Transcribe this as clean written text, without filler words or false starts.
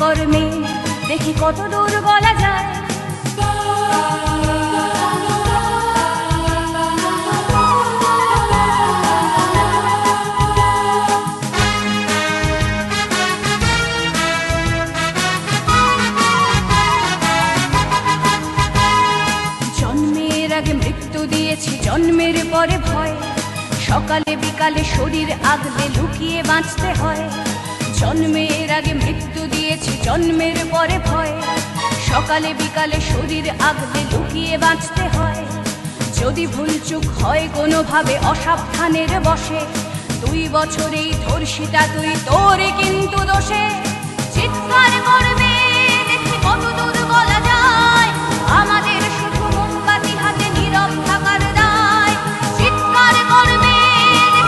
কর্মে দেখি কত দূর বলা যায়। জন্মের আগে মৃত্যু দিয়েছি, জন্মের পরে ভয়, সকালে বিকালে শরীর আগলে লুকিয়ে বাঁচতে হয়। জন্মের আগে মৃত্যু দিয়েছি, জন্মের পরে ভয়, সকালে বিকালে শরীর আগলে লুকিয়ে বাঁচতে হয়। যদি ভুলচুক হয় কোনোভাবে অসাবধানের বশে, 2 বছরেই ধর্ষিতা তুই, তোরে কিন্তু দোষে চিৎকার করবে দেখি কত দূর